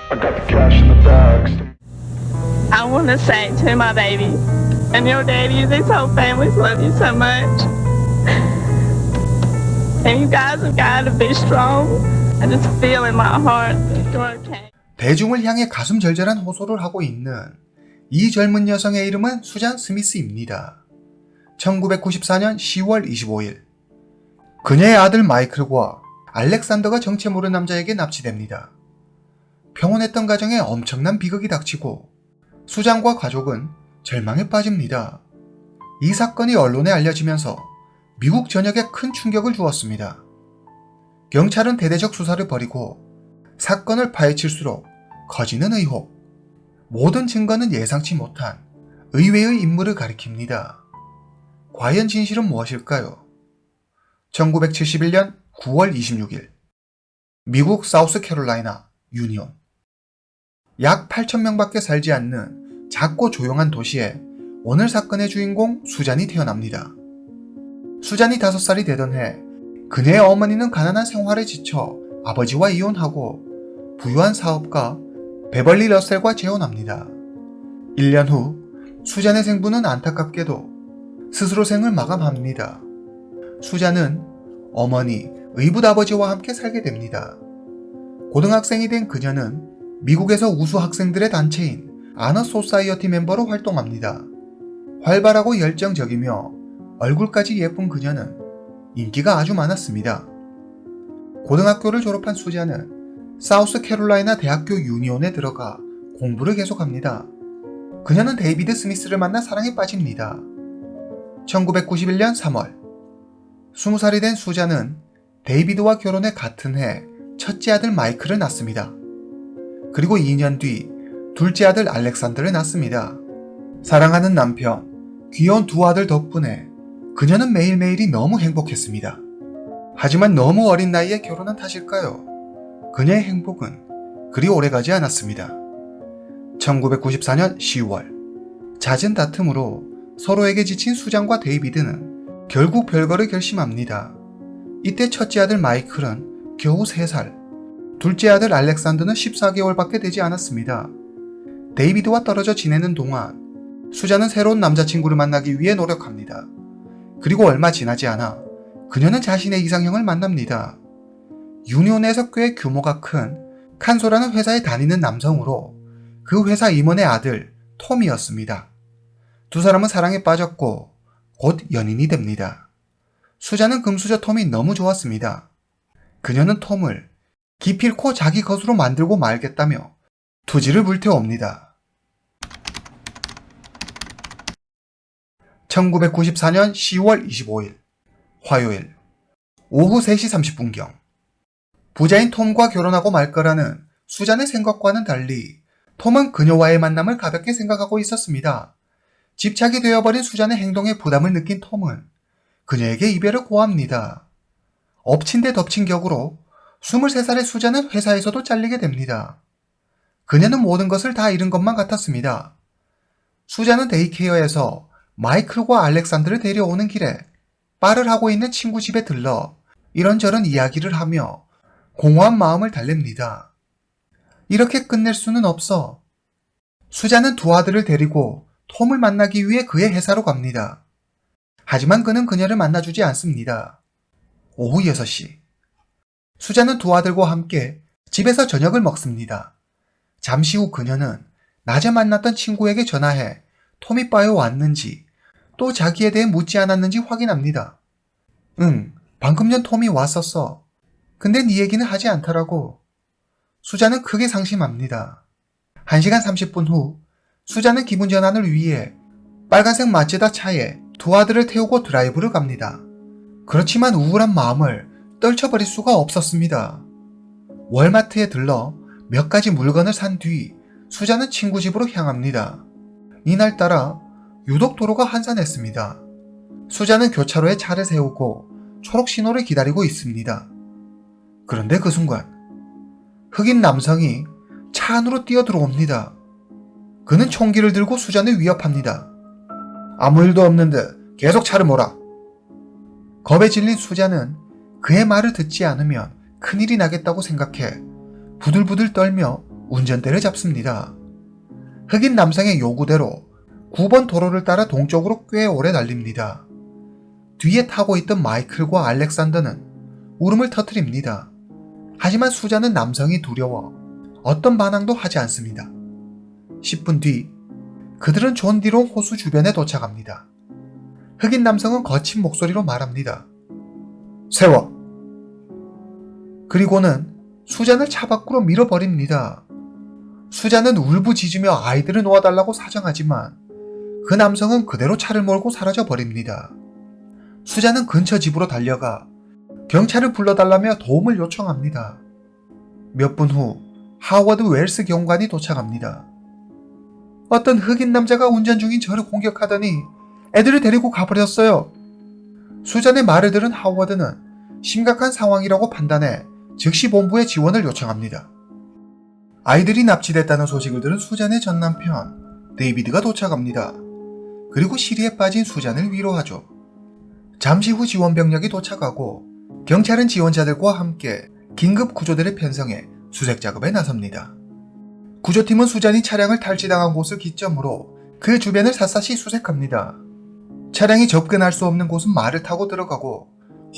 I got the cash in the bags. I want to say to my baby and your daddy, this whole family love you so much. And you guys have got to be strong. I just feel in my heart that you're okay. 대중을 향해 가슴 절절한 호소를 하고 있는 이 젊은 여성의 이름은 수잔 스미스입니다. 1994년 10월 25일 그녀의 아들 마이클과 알렉산더가 정체 모르는 남자에게 납치됩니다. 평온했던 가정에 엄청난 비극이 닥치고 수잔과 가족은 절망에 빠집니다. 이 사건이 언론에 알려지면서 미국 전역에 큰 충격을 주었습니다. 경찰은 대대적 수사를 벌이고 사건을 파헤칠수록 커지는 의혹, 모든 증거는 예상치 못한 의외의 인물을 가리킵니다. 과연 진실은 무엇일까요? 1971년 9월 26일 미국 사우스캐롤라이나 유니온 약 8,000명밖에 살지 않는 작고 조용한 도시에 오늘 사건의 주인공 수잔이 태어납니다. 수잔이 5살이 되던 해 그녀의 어머니는 가난한 생활에 지쳐 아버지와 이혼하고 부유한 사업가 베벌리 러셀과 재혼합니다. 1년 후 수잔의 생부는 안타깝게도 스스로 생을 마감합니다. 수잔은 어머니, 의붓아버지와 함께 살게 됩니다. 고등학생이 된 그녀는 미국에서 우수 학생들의 단체인 아너 소사이어티 멤버로 활동합니다. 활발하고 열정적이며 얼굴까지 예쁜 그녀는 인기가 아주 많았습니다. 고등학교를 졸업한 수잔은 사우스캐롤라이나 대학교 유니온에 들어가 공부를 계속합니다. 그녀는 데이비드 스미스를 만나 사랑에 빠집니다. 1991년 3월 20살이 된 수잔은 데이비드와 결혼해 같은 해 첫째 아들 마이클을 낳습니다. 그리고 2년 뒤 둘째 아들 알렉산더를 낳습니다. 사랑하는 남편, 귀여운 두 아들 덕분에 그녀는 매일매일이 너무 행복했습니다. 하지만 너무 어린 나이에 결혼한 탓일까요? 그녀의 행복은 그리 오래가지 않았습니다. 1994년 10월 잦은 다툼으로 서로에게 지친 수잔과 데이비드는 결국 별거를 결심합니다. 이때 첫째 아들 마이클은 겨우 3살, 둘째 아들 알렉산더는 14개월밖에 되지 않았습니다. 데이비드와 떨어져 지내는 동안 수잔은 새로운 남자친구를 만나기 위해 노력합니다. 그리고 얼마 지나지 않아 그녀는 자신의 이상형을 만납니다. 유니온에서 꽤 규모가 큰 칸소라는 회사에 다니는 남성으로 그 회사 임원의 아들 톰이었습니다. 두 사람은 사랑에 빠졌고 곧 연인이 됩니다. 수잔은 금수저 톰이 너무 좋았습니다. 그녀는 톰을 기필코 자기 것으로 만들고 말겠다며 투지를 불태웁니다. 1994년 10월 25일 화요일 오후 3시 30분경 부자인 톰과 결혼하고 말 거라는 수잔의 생각과는 달리 톰은 그녀와의 만남을 가볍게 생각하고 있었습니다. 집착이 되어버린 수잔의 행동에 부담을 느낀 톰은 그녀에게 이별을 고합니다. 엎친 데 덮친 격으로 23살의 수잔은 회사에서도 잘리게 됩니다. 그녀는 모든 것을 다 잃은 것만 같았습니다. 수잔은 데이케어에서 마이클과 알렉산드를 데려오는 길에 바를 하고 있는 친구 집에 들러 이런저런 이야기를 하며 공허한 마음을 달랩니다. 이렇게 끝낼 수는 없어. 수잔은 두 아들을 데리고 톰을 만나기 위해 그의 회사로 갑니다. 하지만 그는 그녀를 만나주지 않습니다. 오후 6시 수잔은 두 아들과 함께 집에서 저녁을 먹습니다. 잠시 후 그녀는 낮에 만났던 친구에게 전화해 톰이 바에 왔는지 또 자기에 대해 묻지 않았는지 확인합니다. 응, 방금 전 톰이 왔었어. 근데 네 얘기는 하지 않더라고. 수잔은 크게 상심합니다. 1시간 30분 후 수잔은 기분 전환을 위해 빨간색 마츠다 차에 두 아들을 태우고 드라이브를 갑니다. 그렇지만 우울한 마음을 떨쳐버릴 수가 없었습니다. 월마트에 들러 몇 가지 물건을 산 뒤 수잔은 친구 집으로 향합니다. 이날따라 유독 도로가 한산했습니다. 수잔은 교차로에 차를 세우고 초록 신호를 기다리고 있습니다. 그런데 그 순간 흑인 남성이 차 안으로 뛰어들어옵니다. 그는 총기를 들고 수잔을 위협합니다. 아무 일도 없는 듯 계속 차를 몰아. 겁에 질린 수잔은 그의 말을 듣지 않으면 큰일이 나겠다고 생각해 부들부들 떨며 운전대를 잡습니다. 흑인 남성의 요구대로 9번 도로를 따라 동쪽으로 꽤 오래 달립니다. 뒤에 타고 있던 마이클과 알렉산더는 울음을 터뜨립니다. 하지만 수잔은 남성이 두려워 어떤 반항도 하지 않습니다. 10분 뒤 그들은 존 디롱 호수 주변에 도착합니다. 흑인 남성은 거친 목소리로 말합니다. 세워! 그리고는 수잔을 차 밖으로 밀어버립니다. 수잔은 울부짖으며 아이들을 놓아달라고 사정하지만 그 남성은 그대로 차를 몰고 사라져버립니다. 수잔은 근처 집으로 달려가 경찰을 불러달라며 도움을 요청합니다. 몇 분 후 하워드 웰스 경관이 도착합니다. 어떤 흑인 남자가 운전 중인 저를 공격하더니 애들을 데리고 가버렸어요. 수잔의 말을 들은 하워드는 심각한 상황이라고 판단해 즉시 본부에 지원을 요청합니다. 아이들이 납치됐다는 소식을 들은 수잔의 전 남편 데이비드가 도착합니다. 그리고 시리에 빠진 수잔을 위로하죠. 잠시 후 지원병력이 도착하고 경찰은 지원자들과 함께 긴급 구조대를 편성해 수색 작업에 나섭니다. 구조팀은 수잔이 차량을 탈취당한 곳을 기점으로 그 주변을 샅샅이 수색합니다. 차량이 접근할 수 없는 곳은 말을 타고 들어가고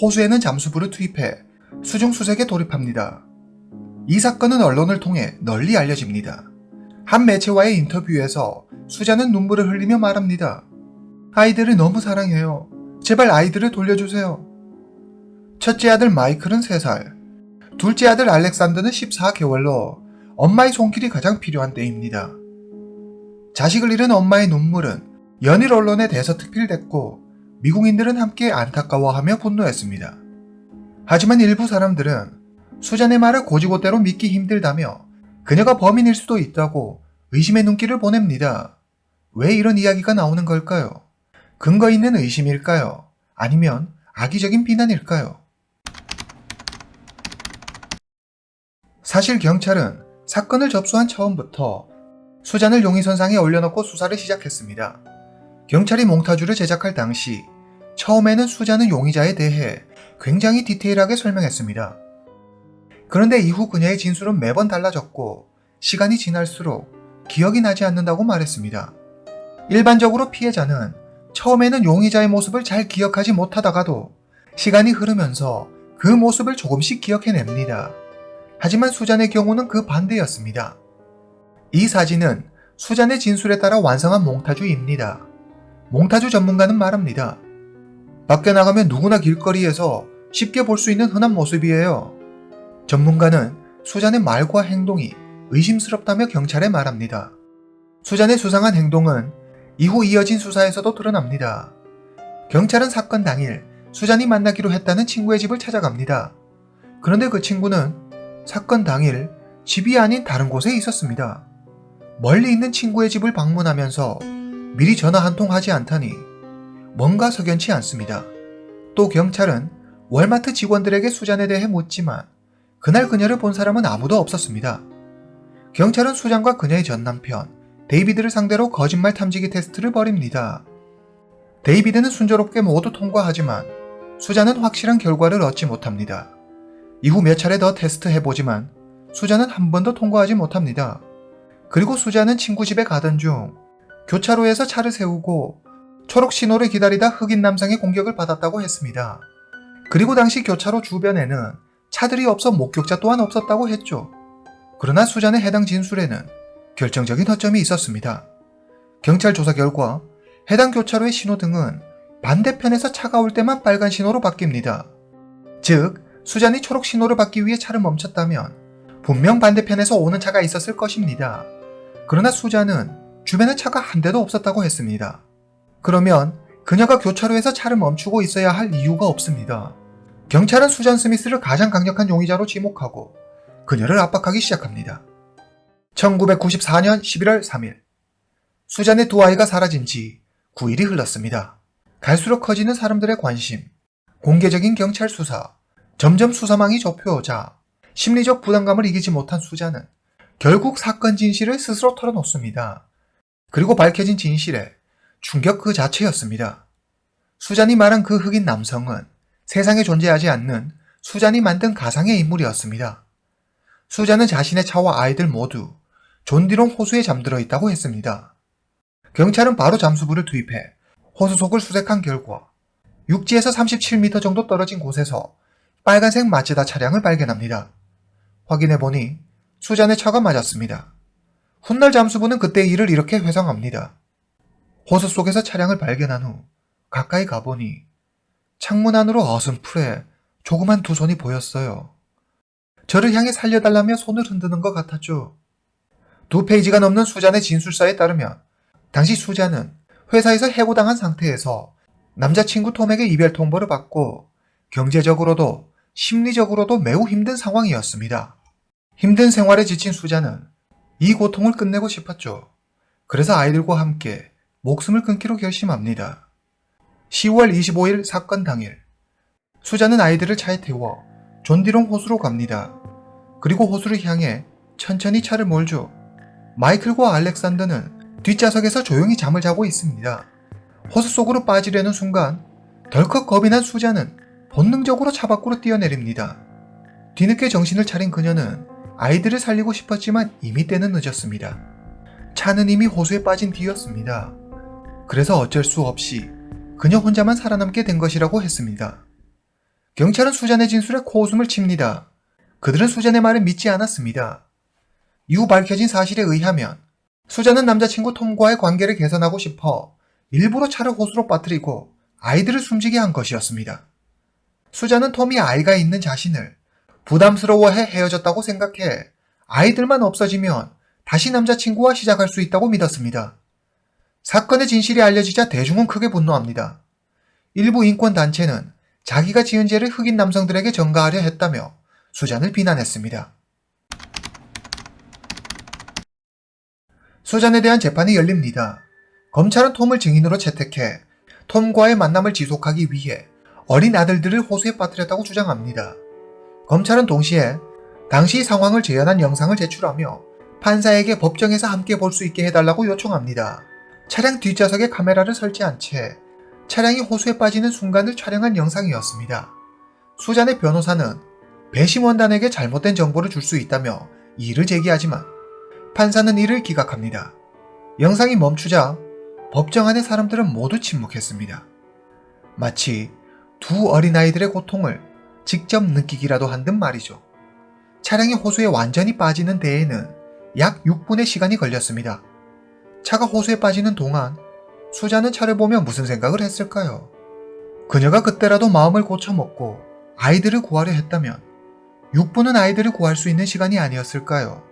호수에는 잠수부를 투입해 수중 수색에 돌입합니다. 이 사건은 언론을 통해 널리 알려집니다. 한 매체와의 인터뷰에서 수잔은 눈물을 흘리며 말합니다. 아이들을 너무 사랑해요. 제발 아이들을 돌려주세요. 첫째 아들 마이클은 3살, 둘째 아들 알렉산더는 14개월로 엄마의 손길이 가장 필요한 때입니다. 자식을 잃은 엄마의 눈물은 연일 언론에 대서특필됐고 미국인들은 함께 안타까워하며 분노했습니다. 하지만 일부 사람들은 수잔의 말을 고지고대로 믿기 힘들다며 그녀가 범인일 수도 있다고 의심의 눈길을 보냅니다. 왜 이런 이야기가 나오는 걸까요? 근거 있는 의심일까요? 아니면 악의적인 비난일까요? 사실 경찰은 사건을 접수한 처음부터 수잔을 용의선상에 올려놓고 수사를 시작했습니다. 경찰이 몽타주를 제작할 당시 처음에는 수잔은 용의자에 대해 굉장히 디테일하게 설명했습니다. 그런데 이후 그녀의 진술은 매번 달라졌고 시간이 지날수록 기억이 나지 않는다고 말했습니다. 일반적으로 피해자는 처음에는 용의자의 모습을 잘 기억하지 못하다가도 시간이 흐르면서 그 모습을 조금씩 기억해냅니다. 하지만 수잔의 경우는 그 반대였습니다. 이 사진은 수잔의 진술에 따라 완성한 몽타주입니다. 몽타주 전문가는 말합니다. 밖에 나가면 누구나 길거리에서 쉽게 볼 수 있는 흔한 모습이에요. 전문가는 수잔의 말과 행동이 의심스럽다며 경찰에 말합니다. 수잔의 수상한 행동은 이후 이어진 수사에서도 드러납니다. 경찰은 사건 당일 수잔이 만나기로 했다는 친구의 집을 찾아갑니다. 그런데 그 친구는 사건 당일 집이 아닌 다른 곳에 있었습니다. 멀리 있는 친구의 집을 방문하면서 미리 전화 한 통 하지 않다니 뭔가 석연치 않습니다. 또 경찰은 월마트 직원들에게 수잔에 대해 묻지만 그날 그녀를 본 사람은 아무도 없었습니다. 경찰은 수잔과 그녀의 전 남편 데이비드를 상대로 거짓말 탐지기 테스트를 벌입니다. 데이비드는 순조롭게 모두 통과하지만 수잔은 확실한 결과를 얻지 못합니다. 이후 몇 차례 더 테스트해보지만 수잔은 한 번도 통과하지 못합니다. 그리고 수잔은 친구 집에 가던 중 교차로에서 차를 세우고 초록 신호를 기다리다 흑인 남성의 공격을 받았다고 했습니다. 그리고 당시 교차로 주변에는 차들이 없어 목격자 또한 없었다고 했죠. 그러나 수잔의 해당 진술에는 결정적인 허점이 있었습니다. 경찰 조사 결과 해당 교차로의 신호등은 반대편에서 차가 올 때만 빨간 신호로 바뀝니다. 즉, 수잔이 초록 신호를 받기 위해 차를 멈췄다면 분명 반대편에서 오는 차가 있었을 것입니다. 그러나 수잔은 주변에 차가 한 대도 없었다고 했습니다. 그러면 그녀가 교차로에서 차를 멈추고 있어야 할 이유가 없습니다. 경찰은 수잔 스미스를 가장 강력한 용의자로 지목하고 그녀를 압박하기 시작합니다. 1994년 11월 3일 수잔의 두 아이가 사라진 지 9일이 흘렀습니다. 갈수록 커지는 사람들의 관심, 공개적인 경찰 수사, 점점 수사망이 좁혀오자 심리적 부담감을 이기지 못한 수잔은 결국 사건 진실을 스스로 털어놓습니다. 그리고 밝혀진 진실에 충격 그 자체였습니다. 수잔이 말한 그 흑인 남성은 세상에 존재하지 않는 수잔이 만든 가상의 인물이었습니다. 수잔은 자신의 차와 아이들 모두 존디롱 호수에 잠들어 있다고 했습니다. 경찰은 바로 잠수부를 투입해 호수 속을 수색한 결과 육지에서 37m 정도 떨어진 곳에서 빨간색 마츠다 차량을 발견합니다. 확인해보니 수잔의 차가 맞았습니다. 훗날 잠수부는 그때 일을 이렇게 회상합니다. 호수 속에서 차량을 발견한 후 가까이 가보니 창문 안으로 어슴풀에 조그만 두 손이 보였어요. 저를 향해 살려달라며 손을 흔드는 것 같았죠. 2페이지가 넘는 수잔의 진술서에 따르면 당시 수잔은 회사에서 해고당한 상태에서 남자친구 톰에게 이별 통보를 받고 경제적으로도 심리적으로도 매우 힘든 상황이었습니다. 힘든 생활에 지친 수잔은 이 고통을 끝내고 싶었죠. 그래서 아이들과 함께 목숨을 끊기로 결심합니다. 10월 25일 사건 당일 수잔은 아이들을 차에 태워 존디롱 호수로 갑니다. 그리고 호수를 향해 천천히 차를 몰죠. 마이클과 알렉산더는 뒷좌석에서 조용히 잠을 자고 있습니다. 호수 속으로 빠지려는 순간 덜컥 겁이 난 수잔은 본능적으로 차 밖으로 뛰어내립니다. 뒤늦게 정신을 차린 그녀는 아이들을 살리고 싶었지만 이미 때는 늦었습니다. 차는 이미 호수에 빠진 뒤였습니다. 그래서 어쩔 수 없이 그녀 혼자만 살아남게 된 것이라고 했습니다. 경찰은 수잔의 진술에 코웃음을 칩니다. 그들은 수잔의 말을 믿지 않았습니다. 이후 밝혀진 사실에 의하면 수잔은 남자친구 톰과의 관계를 개선하고 싶어 일부러 차를 호수로 빠뜨리고 아이들을 숨지게 한 것이었습니다. 수잔은 톰이 아이가 있는 자신을 부담스러워해 헤어졌다고 생각해 아이들만 없어지면 다시 남자친구와 시작할 수 있다고 믿었습니다. 사건의 진실이 알려지자 대중은 크게 분노합니다. 일부 인권단체는 자기가 지은 죄를 흑인 남성들에게 전가하려 했다며 수잔을 비난했습니다. 수잔에 대한 재판이 열립니다. 검찰은 톰을 증인으로 채택해 톰과의 만남을 지속하기 위해 어린 아들들을 호수에 빠뜨렸다고 주장합니다. 검찰은 동시에 당시 상황을 재현한 영상을 제출하며 판사에게 법정에서 함께 볼 수 있게 해달라고 요청합니다. 차량 뒷좌석에 카메라를 설치한 채 차량이 호수에 빠지는 순간을 촬영한 영상이었습니다. 수잔의 변호사는 배심원단에게 잘못된 정보를 줄 수 있다며 이의를 제기하지만 판사는 이를 기각합니다. 영상이 멈추자 법정 안의 사람들은 모두 침묵했습니다. 마치 두 어린아이들의 고통을 직접 느끼기라도 한 듯 말이죠. 차량이 호수에 완전히 빠지는 데에는 약 6분의 시간이 걸렸습니다. 차가 호수에 빠지는 동안 수잔은 차를 보며 무슨 생각을 했을까요? 그녀가 그때라도 마음을 고쳐먹고 아이들을 구하려 했다면 6분은 아이들을 구할 수 있는 시간이 아니었을까요?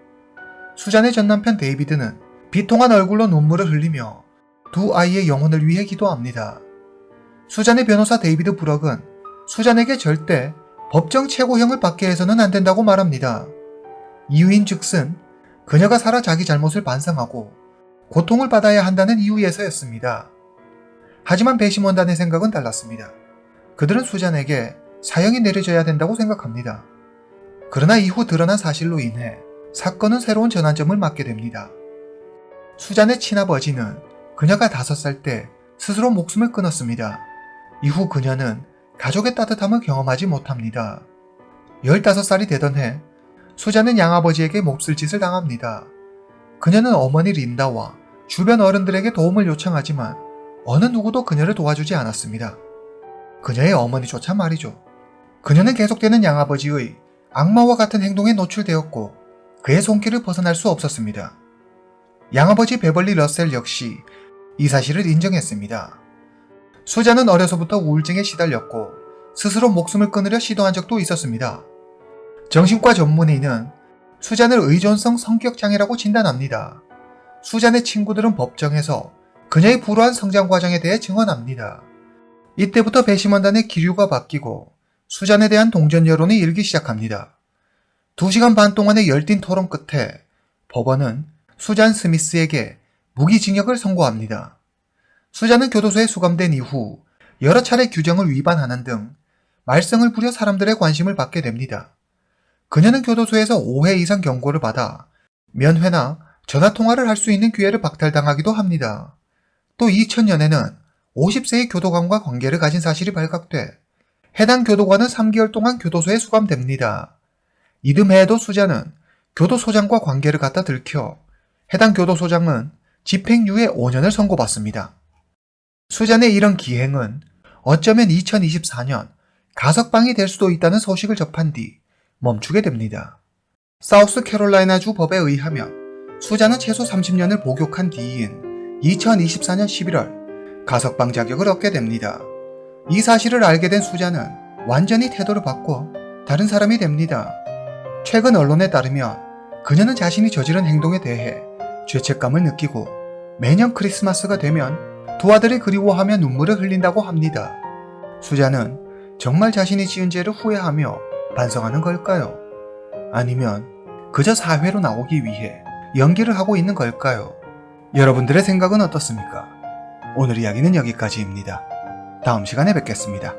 수잔의 전남편 데이비드는 비통한 얼굴로 눈물을 흘리며 두 아이의 영혼을 위해 기도합니다. 수잔의 변호사 데이비드 브럭은 수잔에게 절대 법정 최고형을 받게 해서는 안 된다고 말합니다. 이유인즉슨 그녀가 살아 자기 잘못을 반성하고 고통을 받아야 한다는 이유에서였습니다. 하지만 배심원단의 생각은 달랐습니다. 그들은 수잔에게 사형이 내려져야 된다고 생각합니다. 그러나 이후 드러난 사실로 인해 사건은 새로운 전환점을 맞게 됩니다. 수잔의 친아버지는 그녀가 5살 때 스스로 목숨을 끊었습니다. 이후 그녀는 가족의 따뜻함을 경험하지 못합니다. 15살이 되던 해 수잔은 양아버지에게 몹쓸 짓을 당합니다. 그녀는 어머니 린다와 주변 어른들에게 도움을 요청하지만 어느 누구도 그녀를 도와주지 않았습니다. 그녀의 어머니조차 말이죠. 그녀는 계속되는 양아버지의 악마와 같은 행동에 노출되었고 그의 손길을 벗어날 수 없었습니다. 양아버지 베벌리 러셀 역시 이 사실을 인정했습니다. 수잔은 어려서부터 우울증에 시달렸고 스스로 목숨을 끊으려 시도한 적도 있었습니다. 정신과 전문의는 수잔을 의존성 성격장애라고 진단합니다. 수잔의 친구들은 법정에서 그녀의 불우한 성장 과정에 대해 증언합니다. 이때부터 배심원단의 기류가 바뀌고 수잔에 대한 동전 여론이 일기 시작합니다. 2시간 반 동안의 열띤 토론 끝에 법원은 수잔 스미스에게 무기징역을 선고합니다. 수잔은 교도소에 수감된 이후 여러 차례 규정을 위반하는 등 말썽을 부려 사람들의 관심을 받게 됩니다. 그녀는 교도소에서 5회 이상 경고를 받아 면회나 전화통화를 할 수 있는 기회를 박탈당하기도 합니다. 또 2000년에는 50세의 교도관과 관계를 가진 사실이 발각돼 해당 교도관은 3개월 동안 교도소에 수감됩니다. 이듬해에도 수잔은 교도소장과 관계를 갖다 들켜 해당 교도소장은 집행유예 5년을 선고받습니다. 수잔의 이런 기행은 어쩌면 2024년 가석방이 될 수도 있다는 소식을 접한 뒤 멈추게 됩니다. 사우스캐롤라이나주 법에 의하면 수잔은 최소 30년을 복역한 뒤인 2024년 11월 가석방 자격을 얻게 됩니다. 이 사실을 알게 된 수잔은 완전히 태도를 바꿔 다른 사람이 됩니다. 최근 언론에 따르면 그녀는 자신이 저지른 행동에 대해 죄책감을 느끼고 매년 크리스마스가 되면 두 아들이 그리워하며 눈물을 흘린다고 합니다. 수잔은 정말 자신이 지은 죄를 후회하며 반성하는 걸까요? 아니면 그저 사회로 나오기 위해 연기를 하고 있는 걸까요? 여러분들의 생각은 어떻습니까? 오늘 이야기는 여기까지입니다. 다음 시간에 뵙겠습니다.